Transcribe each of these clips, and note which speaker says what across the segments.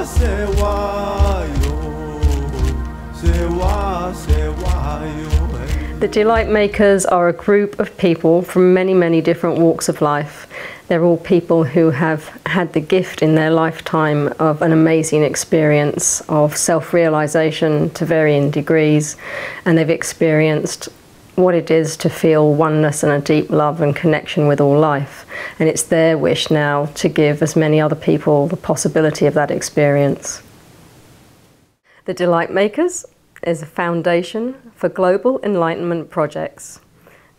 Speaker 1: The Delight Makers are a group of people from many, many different walks of life. They're all people who have had the gift in their lifetime of an amazing experience of self-realization to varying degrees, and they've experienced what it is to feel oneness and a deep love and connection with all life. And it's their wish now to give as many other people the possibility of that experience. The Delight Makers is a foundation for global enlightenment projects.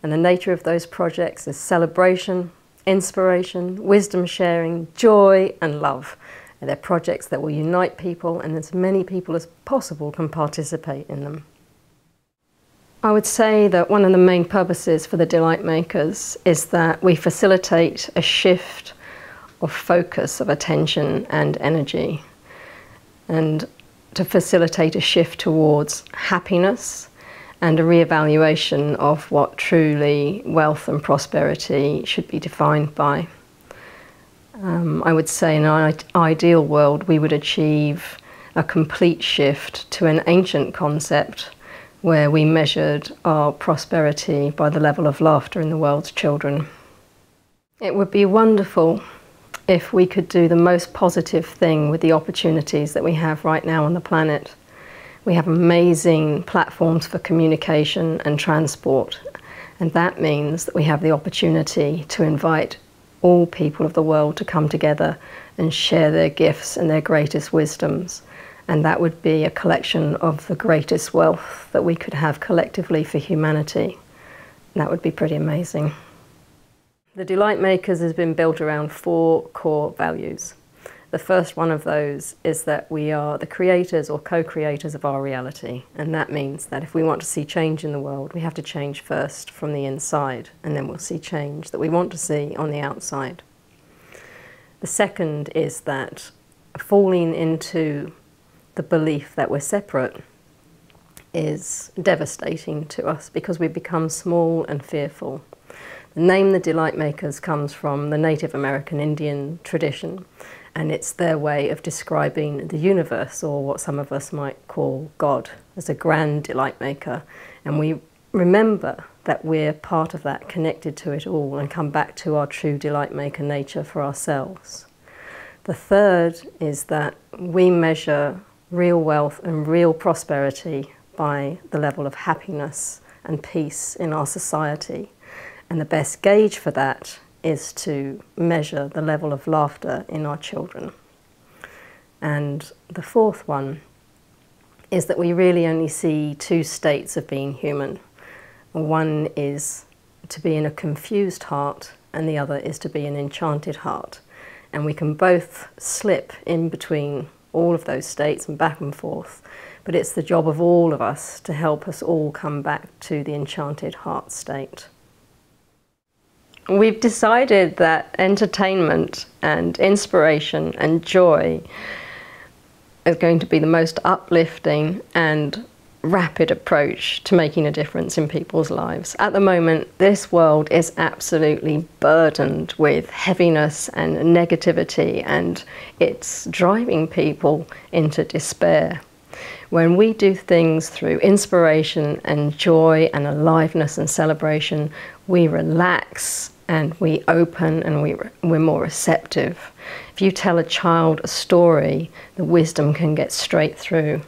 Speaker 1: And the nature of those projects is celebration, inspiration, wisdom sharing, joy and love. And they're projects that will unite people, and as many people as possible can participate in them. I would say that one of the main purposes for the Delight Makers is that we facilitate a shift of focus of attention and energy, and to facilitate a shift towards happiness and a re-evaluation of what truly wealth and prosperity should be defined by. I would say in an ideal world we would achieve a complete shift to an ancient concept where we measured our prosperity by the level of laughter in the world's children. It would be wonderful if we could do the most positive thing with the opportunities that we have right now on the planet. We have amazing platforms for communication and transport, and that means that we have the opportunity to invite all people of the world to come together and share their gifts and their greatest wisdoms. And that would be a collection of the greatest wealth that we could have collectively for humanity. That would be pretty amazing. The Delight Makers has been built around 4 core values. The first one of those is that we are the creators or co-creators of our reality. And that means that if we want to see change in the world, we have to change first from the inside, and then we'll see change that we want to see on the outside. The second is that falling into the belief that we're separate is devastating to us because we become small and fearful. The name the Delight Makers comes from the Native American Indian tradition, and it's their way of describing the universe, or what some of us might call God, as a grand delight maker. And we remember that we're part of that, connected to it all, and come back to our true delight maker nature for ourselves. The third is that we measure real wealth and real prosperity by the level of happiness and peace in our society. And the best gauge for that is to measure the level of laughter in our children. And the fourth one is that we really only see 2 states of being human. One is to be in a confused heart, and the other is to be an enchanted heart. And we can both slip in between all of those states and back and forth, but it's the job of all of us to help us all come back to the enchanted heart state. We've decided that entertainment and inspiration and joy is going to be the most uplifting and rapid approach to making a difference in people's lives. At the moment, this world is absolutely burdened with heaviness and negativity, and it's driving people into despair. When we do things through inspiration and joy and aliveness and celebration, we relax and we open and we're more receptive. If you tell a child a story, the wisdom can get straight through.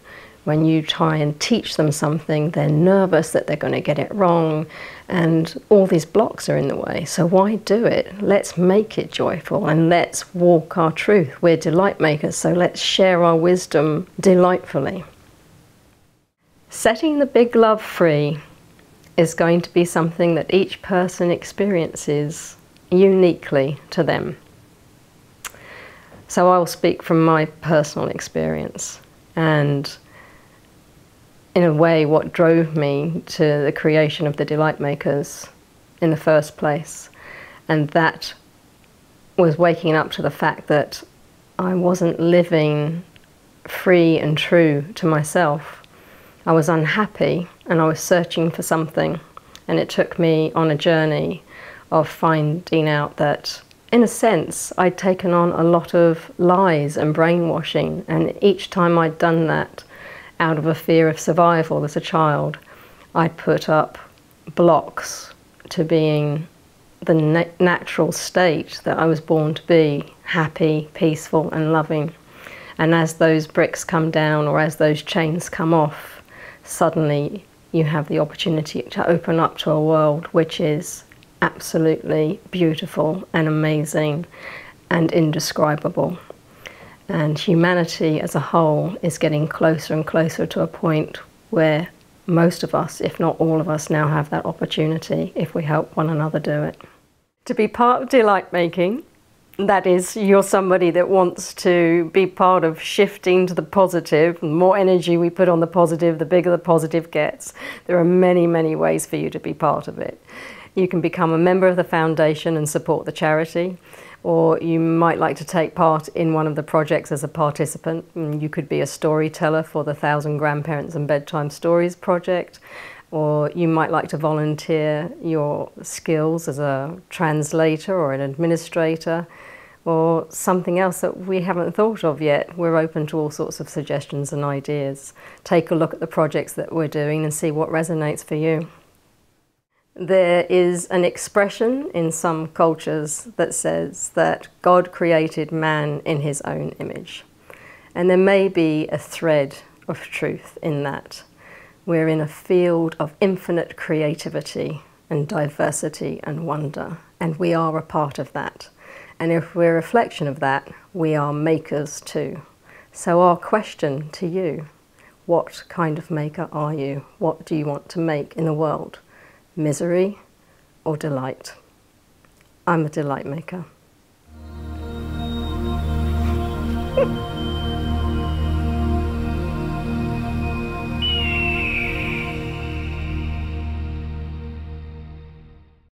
Speaker 1: When you try and teach them something, they're nervous that they're going to get it wrong, and all these blocks are in the way. So why do it? Let's make it joyful, and let's walk our truth. We're delight makers, so let's share our wisdom delightfully. Setting the big love free is going to be something that each person experiences uniquely to them. So I'll speak from my personal experience, and in a way what drove me to the creation of the Delight Makers in the first place. And that was waking up to the fact that I wasn't living free and true to myself. I was unhappy and I was searching for something, and it took me on a journey of finding out that in a sense, I'd taken on a lot of lies and brainwashing, and each time I'd done that out of a fear of survival as a child, I'd put up blocks to being the natural state that I was born to be, happy, peaceful and loving. And as those bricks come down, or as those chains come off, suddenly you have the opportunity to open up to a world which is absolutely beautiful and amazing and indescribable. And humanity as a whole is getting closer and closer to a point where most of us, if not all of us, now have that opportunity if we help one another do it. To be part of delight making, that is, you're somebody that wants to be part of shifting to the positive. The more energy we put on the positive, the bigger the positive gets. There are many, many ways for you to be part of it. You can become a member of the foundation and support the charity, or you might like to take part in one of the projects as a participant. You could be a storyteller for the 1,000 Grandparents and Bedtime Stories project, or you might like to volunteer your skills as a translator or an administrator, or something else that we haven't thought of yet. We're open to all sorts of suggestions and ideas. Take a look at the projects that we're doing and see what resonates for you. There is an expression in some cultures that says that God created man in his own image. And there may be a thread of truth in that. We're in a field of infinite creativity and diversity and wonder, and we are a part of that. And if we're a reflection of that, we are makers too. So our question to you, what kind of maker are you? What do you want to make in the world? Misery or delight? I'm a delight maker.